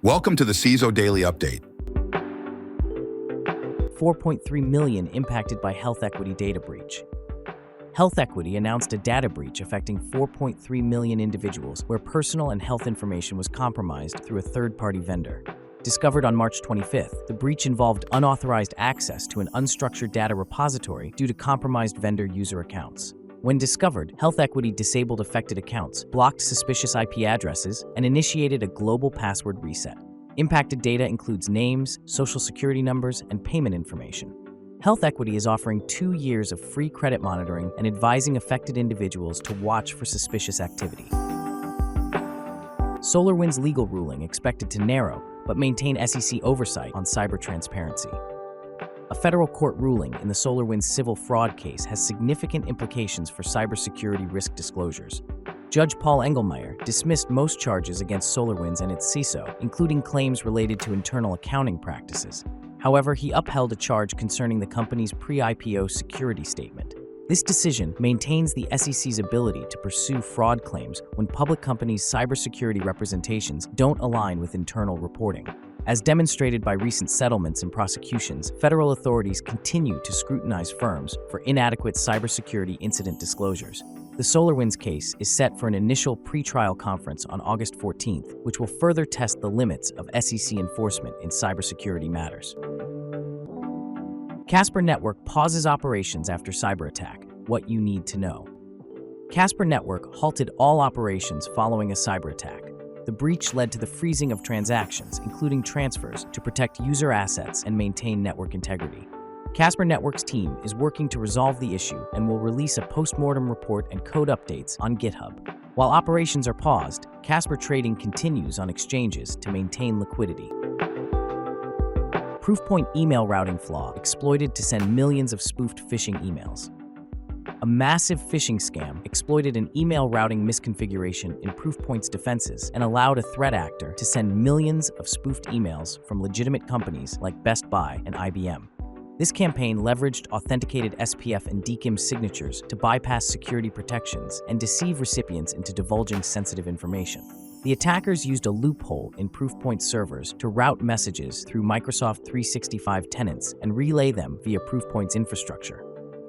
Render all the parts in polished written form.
Welcome to the CISO Daily Update. 4.3 million impacted by HealthEquity data breach. HealthEquity announced a data breach affecting 4.3 million individuals where personal and health information was compromised through a third-party vendor. Discovered on March 25th, the breach involved unauthorized access to an unstructured data repository due to compromised vendor user accounts. When discovered, HealthEquity disabled affected accounts, blocked suspicious IP addresses, and initiated a global password reset. Impacted data includes names, social security numbers, and payment information. HealthEquity is offering 2 years of free credit monitoring and advising affected individuals to watch for suspicious activity. SolarWinds legal ruling expected to narrow, but maintain SEC oversight on cyber transparency. A federal court ruling in the SolarWinds civil fraud case has significant implications for cybersecurity risk disclosures. Judge Paul Engelmeyer dismissed most charges against SolarWinds and its CISO, including claims related to internal accounting practices. However, he upheld a charge concerning the company's pre-IPO security statement. This decision maintains the SEC's ability to pursue fraud claims when public companies' cybersecurity representations don't align with internal reporting. As demonstrated by recent settlements and prosecutions, federal authorities continue to scrutinize firms for inadequate cybersecurity incident disclosures. The SolarWinds case is set for an initial pre-trial conference on August 14th, which will further test the limits of SEC enforcement in cybersecurity matters. Casper Network pauses operations after cyberattack. What you need to know. Casper Network halted all operations following a cyberattack. The breach led to the freezing of transactions, including transfers, to protect user assets and maintain network integrity. Casper Network's team is working to resolve the issue and will release a post-mortem report and code updates on GitHub. While operations are paused, Casper trading continues on exchanges to maintain liquidity. Proofpoint email routing flaw exploited to send millions of spoofed phishing emails. A massive phishing scam exploited an email routing misconfiguration in Proofpoint's defenses and allowed a threat actor to send millions of spoofed emails from legitimate companies like Best Buy and IBM. This campaign leveraged authenticated SPF and DKIM signatures to bypass security protections and deceive recipients into divulging sensitive information. The attackers used a loophole in Proofpoint servers to route messages through Microsoft 365 tenants and relay them via Proofpoint's infrastructure.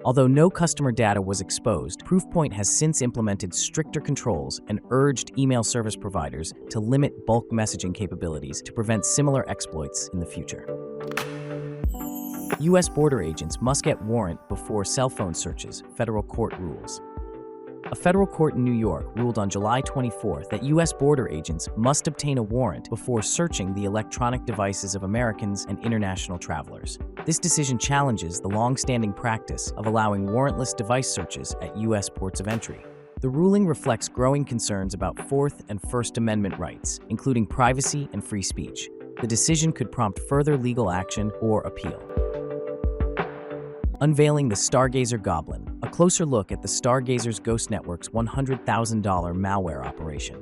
Although no customer data was exposed, Proofpoint has since implemented stricter controls and urged email service providers to limit bulk messaging capabilities to prevent similar exploits in the future. U.S. border agents must get warrant before cell phone searches, federal court rules. A federal court in New York ruled on July 24th that U.S. border agents must obtain a warrant before searching the electronic devices of Americans and international travelers. This decision challenges the long-standing practice of allowing warrantless device searches at U.S. ports of entry. The ruling reflects growing concerns about Fourth and First Amendment rights, including privacy and free speech. The decision could prompt further legal action or appeal. Unveiling the Stargazer Goblin, a closer look at the Stargazers Ghost Network's $100,000 malware operation.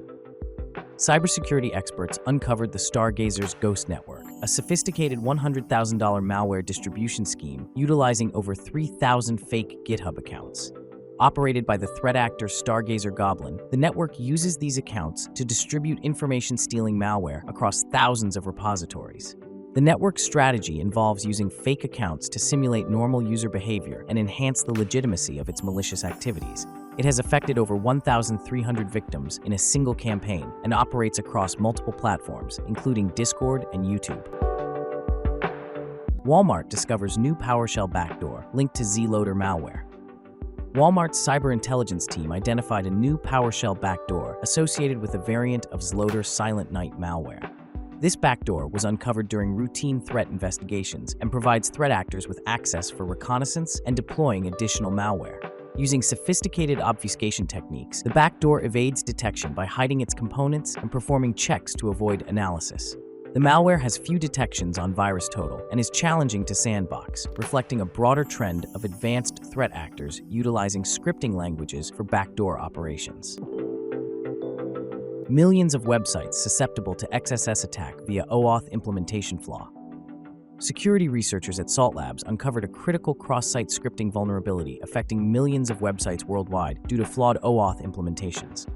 Cybersecurity experts uncovered the Stargazers Ghost Network, a sophisticated $100,000 malware distribution scheme utilizing over 3,000 fake GitHub accounts. Operated by the threat actor Stargazer Goblin, the network uses these accounts to distribute information-stealing malware across thousands of repositories. The network's strategy involves using fake accounts to simulate normal user behavior and enhance the legitimacy of its malicious activities. It has affected over 1,300 victims in a single campaign and operates across multiple platforms, including Discord and YouTube. Walmart discovers new PowerShell backdoor linked to Zloader malware. Walmart's cyber intelligence team identified a new PowerShell backdoor associated with a variant of Zloader's Silent Night malware. This backdoor was uncovered during routine threat investigations and provides threat actors with access for reconnaissance and deploying additional malware. Using sophisticated obfuscation techniques, the backdoor evades detection by hiding its components and performing checks to avoid analysis. The malware has few detections on VirusTotal and is challenging to sandbox, reflecting a broader trend of advanced threat actors utilizing scripting languages for backdoor operations. Millions of websites susceptible to XSS attack via OAuth implementation flaw. Security researchers at Salt Labs uncovered a critical cross-site scripting vulnerability affecting millions of websites worldwide due to flawed OAuth implementations.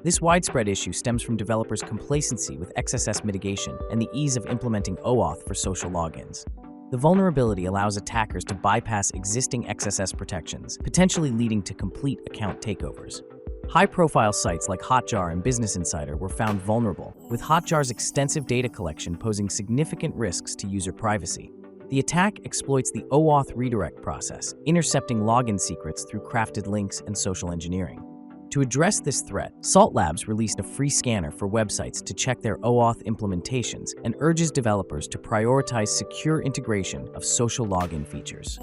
This widespread issue stems from developers' complacency with XSS mitigation and the ease of implementing OAuth for social logins. The vulnerability allows attackers to bypass existing XSS protections, potentially leading to complete account takeovers. High-profile sites like Hotjar and Business Insider were found vulnerable, with Hotjar's extensive data collection posing significant risks to user privacy. The attack exploits the OAuth redirect process, intercepting login secrets through crafted links and social engineering. To address this threat, Salt Labs released a free scanner for websites to check their OAuth implementations and urges developers to prioritize secure integration of social login features.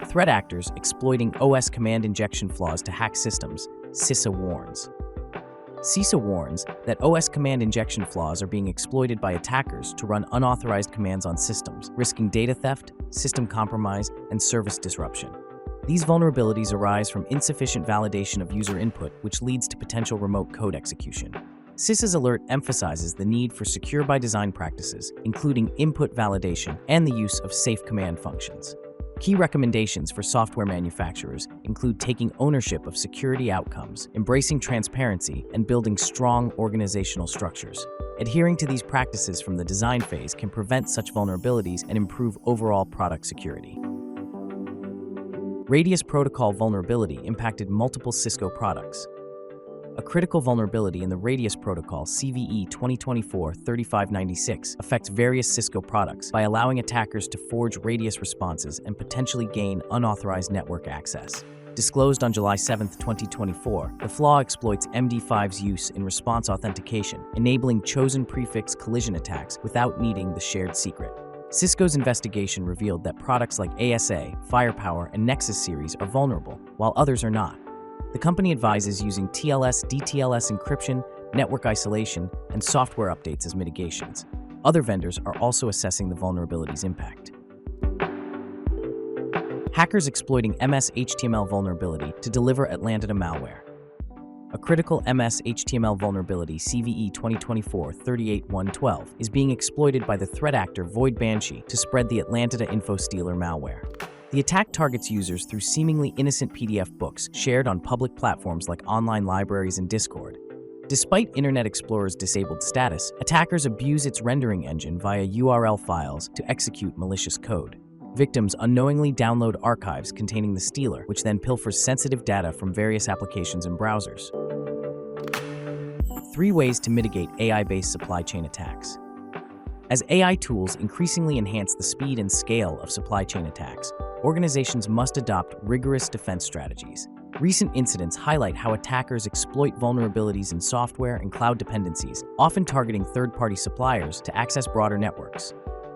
Threat actors exploiting OS command injection flaws to hack systems, CISA warns. CISA warns that OS command injection flaws are being exploited by attackers to run unauthorized commands on systems, risking data theft, system compromise, and service disruption. These vulnerabilities arise from insufficient validation of user input, which leads to potential remote code execution. CISA's alert emphasizes the need for secure-by-design practices, including input validation and the use of safe command functions. Key recommendations for software manufacturers include taking ownership of security outcomes, embracing transparency, and building strong organizational structures. Adhering to these practices from the design phase can prevent such vulnerabilities and improve overall product security. Radius protocol vulnerability impacted multiple Cisco products. A critical vulnerability in the Radius protocol CVE 2024-3596 affects various Cisco products by allowing attackers to forge Radius responses and potentially gain unauthorized network access. Disclosed on July 7, 2024, the Flaw exploits MD5's use in response authentication, enabling chosen prefix collision attacks without needing the shared secret. Cisco's investigation revealed that products like ASA, Firepower, and Nexus series are vulnerable, while others are not. The company advises using TLS, DTLS encryption, network isolation, and software updates as mitigations. Other vendors are also assessing the vulnerability's impact. Hackers exploiting MSHTML vulnerability to deliver Atlantida malware. A critical MSHTML vulnerability CVE 2024-38112 is being exploited by the threat actor Void Banshee to spread the Atlantida InfoStealer malware. The attack targets users through seemingly innocent PDF books shared on public platforms like online libraries and Discord. Despite Internet Explorer's disabled status, attackers abuse its rendering engine via URL files to execute malicious code. Victims unknowingly download archives containing the stealer, which then pilfers sensitive data from various applications and browsers. 3 ways to mitigate AI-based supply chain attacks. As AI tools increasingly enhance the speed and scale of supply chain attacks, organizations must adopt rigorous defense strategies. Recent incidents highlight how attackers exploit vulnerabilities in software and cloud dependencies, often targeting third-party suppliers to access broader networks.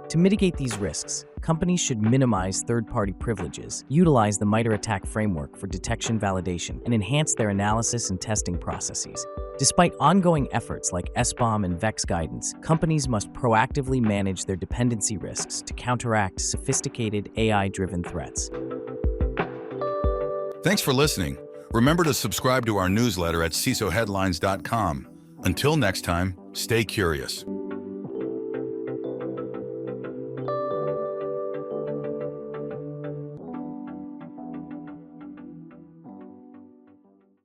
To mitigate these risks, companies should minimize third-party privileges, utilize the MITRE ATT&CK framework for detection validation, and enhance their analysis and testing processes. Despite ongoing efforts like SBOM and VEX guidance, companies must proactively manage their dependency risks to counteract sophisticated AI-driven threats. Thanks for listening. Remember to subscribe to our newsletter at CISOheadlines.com. Until next time, stay curious.